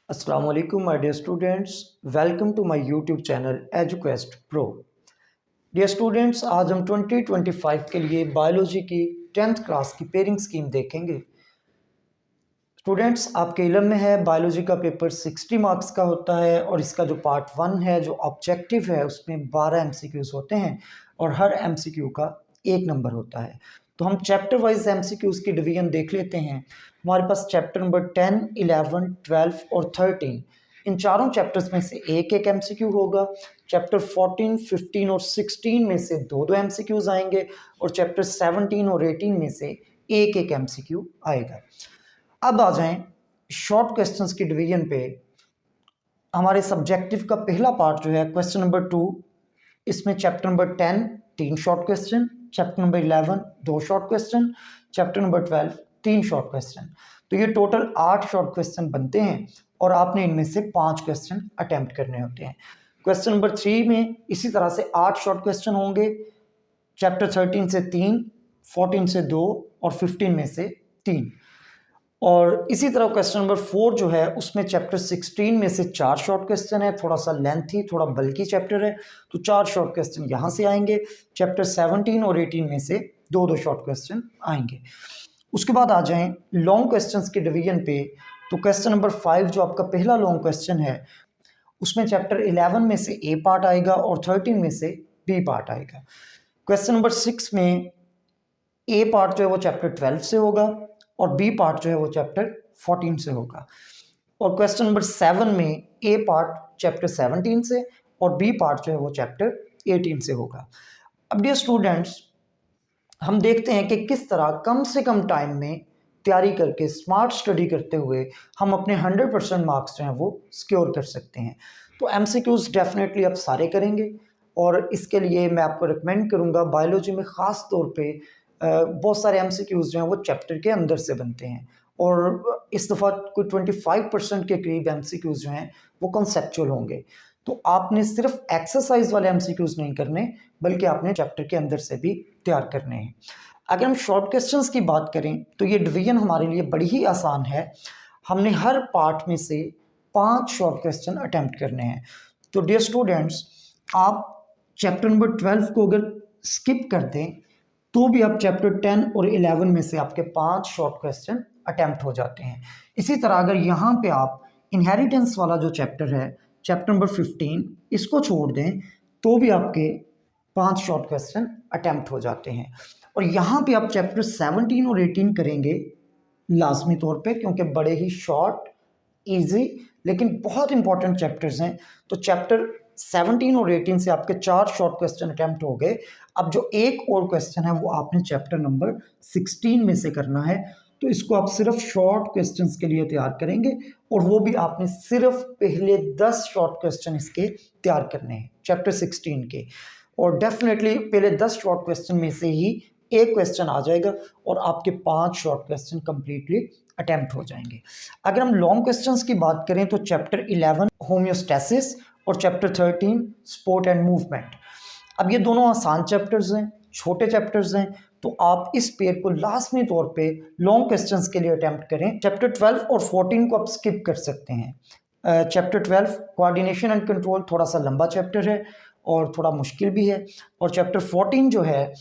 अस्सलाम वालेकुम my dear students, welcome to my YouTube channel Eduquest Pro. Dear students, आज हम 2025 के लिए बायोलॉजी की 10th क्लास की पेयरिंग स्कीम देखेंगे। स्टूडेंट्स, आपके इल्म में है बायोलॉजी का पेपर 60 मार्क्स का होता है और इसका जो पार्ट 1 है जो ऑब्जेक्टिव है उसमें 12 एमसीक्यूज होते हैं और हर एमसीक्यू का 1 नंबर होता है। तो हम चैप्टर वाइज एमसीक्यूज की डिवीजन देख लेते हैं। हमारे पास चैप्टर नंबर 10, 11, 12 और 13, इन चारों चैप्टर्स में से एक एक एमसीक्यू होगा। चैप्टर 14, 15 और 16 में से दो दो एमसीक्यूज आएंगे और चैप्टर 17 और 18 में से एक एक एमसीक्यू आएगा। अब आ जाएं शॉर्ट क्वेश्चंस की डिवीजन पे। हमारे सब्जेक्टिव का पहला पार्ट जो है क्वेश्चन नंबर 2, इसमें chapter number 10 3 short question, chapter number 11 2 short question, chapter number 12 3 short question. तो ये टोटल 8 शॉर्ट क्वेश्चन बनते हैं और आपने इनमें से 5 क्वेश्चन अटेम्प्ट करने होते हैं। क्वेश्चन नंबर 3 में इसी तरह से 8 शॉर्ट क्वेश्चन होंगे। चैप्टर 13 से 3, 14 से 2 और 15 में से 3। और इसी तरह क्वेश्चन नंबर 4 जो है उसमें चैप्टर 16 में से 4 शॉर्ट क्वेश्चन है, थोड़ा सा लेंथी थोड़ा बल्कि चैप्टर है, तो 4 शॉर्ट क्वेश्चन यहाँ से आएंगे। चैप्टर 17 और 18 में से 2 शॉर्ट क्वेश्चन आएंगे। उसके बाद आ जाएं लॉन्ग क्वेश्चंस के डिवीजन पे। तो क्वेश्चन नंबर 5 जो आपका पहला लॉन्ग क्वेश्चन है उसमें चैप्टर 11 में से ए पार्ट आएगा और 13 में से बी पार्ट आएगा। क्वेश्चन नंबर 6 में ए पार्ट जो है वो चैप्टर 12 से होगा और बी पार्ट जो है वो चैप्टर 14 से होगा। और क्वेश्चन नंबर 7 में ए पार्ट चैप्टर 17 से और बी पार्ट जो है वो चैप्टर 18 से होगा। अब डियर स्टूडेंट्स, हम देखते हैं कि किस तरह कम से कम टाइम में तैयारी करके स्मार्ट स्टडी करते हुए हम अपने 100% मार्क्स जो हैं वो सिक्योर कर सकते हैं। तो एमसीक्यूज डेफिनेटली आप सारे करेंगे और इसके लिए मैं आपको रिकमेंड करूंगा बायोलॉजी में ख़ास तौर पे बहुत सारे एमसीक्यूज जो हैं वो चैप्टर के अंदर से बनते हैं और इस दफ़ा कोई 25% के करीब एमसीक्यूज जो हैं वो कॉन्सेप्चुअल होंगे। तो आपने सिर्फ एक्सरसाइज वाले एमसीक्यूज नहीं करने बल्कि आपने चैप्टर के अंदर से भी तैयार करने हैं। अगर हम शॉर्ट क्वेश्चंस की बात करें तो ये डिवीजन हमारे लिए बड़ी ही आसान है। हमने हर पार्ट में से 5 शॉर्ट क्वेश्चन अटेम्प्ट करने हैं। तो डियर स्टूडेंट्स, आप चैप्टर नंबर 12 को अगर स्किप कर दें तो भी आप चैप्टर 10 और 11 में से आपके 5 शॉर्ट क्वेश्चन अटेम्प्ट हो जाते हैं। इसी तरह अगर यहाँ पे आप इनहेरिटेंस वाला जो चैप्टर है चैप्टर नंबर 15 इसको छोड़ दें तो भी आपके 5 शॉर्ट क्वेश्चन अटेम्प्ट हो जाते हैं। और यहाँ पे आप चैप्टर 17 और 18 करेंगे लाजमी तौर पे क्योंकि बड़े ही शॉर्ट इजी लेकिन बहुत इंपॉर्टेंट चैप्टर्स हैं। तो चैप्टर 17 और 18 से आपके 4 शॉर्ट क्वेश्चन अटेम्प्ट हो गए। अब जो एक और क्वेश्चन है वो आपने चैप्टर नंबर 16 में से करना है। तो इसको आप सिर्फ शॉर्ट क्वेश्चंस के लिए तैयार करेंगे और वो भी आपने सिर्फ पहले 10 शॉर्ट क्वेश्चन इसके तैयार करने हैं चैप्टर 16 के। और डेफिनेटली पहले 10 शॉर्ट क्वेश्चन में से ही एक क्वेश्चन आ जाएगा और आपके 5 शॉर्ट क्वेश्चन कंप्लीटली अटेम्प्ट हो जाएंगे। अगर हम लॉन्ग क्वेश्चंस की बात करें तो चैप्टर 11 होम्योस्टैसिस और चैप्टर 13 स्पोर्ट एंड मूवमेंट। अब ये दोनों आसान चैप्टर्स हैं, छोटे चैप्टर्स हैं, तो आप इस पेयर को लाजमी तौर पे लॉन्ग क्वेश्चंस के लिए अटेम्प्ट करें। चैप्टर 12 और 14 को आप स्किप कर सकते हैं। चैप्टर 12 कोऑर्डिनेशन एंड कंट्रोल थोड़ा सा लंबा चैप्टर है और थोड़ा मुश्किल भी है। और चैप्टर 14 जो है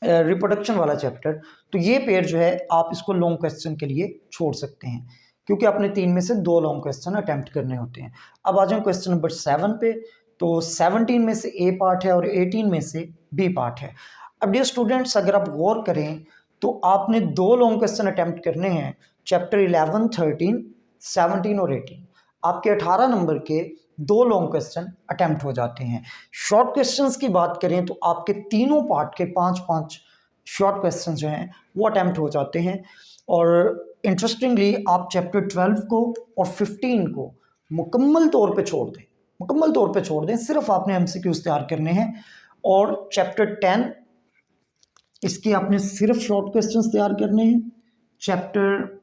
रिप्रोडक्शन वाला चैप्टर, तो ये पेयर जो है आप इसको लॉन्ग क्वेश्चन के लिए छोड़ सकते हैं क्योंकि आपने 3 में से 2 लॉन्ग क्वेश्चन अटेम्प्ट करने होते हैं। अब आ जाए क्वेश्चन नंबर 7 पे। तो 17 में से ए पार्ट है और 18 में से बी पार्ट है। अब डियर स्टूडेंट्स, अगर आप गौर करें तो आपने 2 लॉन्ग क्वेश्चन अटेम्प्ट करने हैं चैप्टर 11, 13, 17 और 18। आपके 18 नंबर के 2 लॉन्ग क्वेश्चन अटेम्प्ट हो जाते हैं। शॉर्ट क्वेश्चंस की बात करें तो आपके तीनों पार्ट के 5-5 शॉर्ट क्वेश्चन जो हैं वो अटेम्प्ट हो जाते हैं। और इंटरेस्टिंगली आप चैप्टर 12 को और 15 को मुकम्मल तौर पे छोड़ दें, सिर्फ आपने एमसीक्यूज तैयार करने हैं। और चैप्टर 10 इसके आपने सिर्फ शॉर्ट क्वेश्चंस तैयार करने हैं। चैप्टर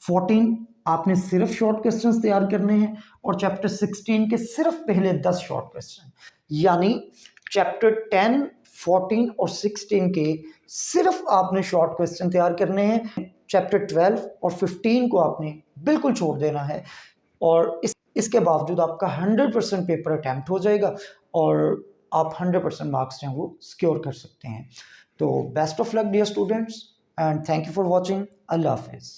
14 आपने सिर्फ शॉर्ट क्वेश्चंस तैयार करने हैं और चैप्टर 16 के सिर्फ पहले 10 शॉर्ट क्वेश्चन, यानी चैप्टर 10, 14 और 16 के सिर्फ आपने शॉर्ट क्वेश्चन तैयार करने हैं। चैप्टर 12 और 15 को आपने बिल्कुल छोड़ देना है। और इसके बावजूद आपका 100% पेपर अटैम्प्ट हो जाएगा और आप 100% मार्क्स जो हैं वो सिक्योर कर सकते हैं। तो best of luck dear students and thank you for watching. अल्लाह हाफिज़।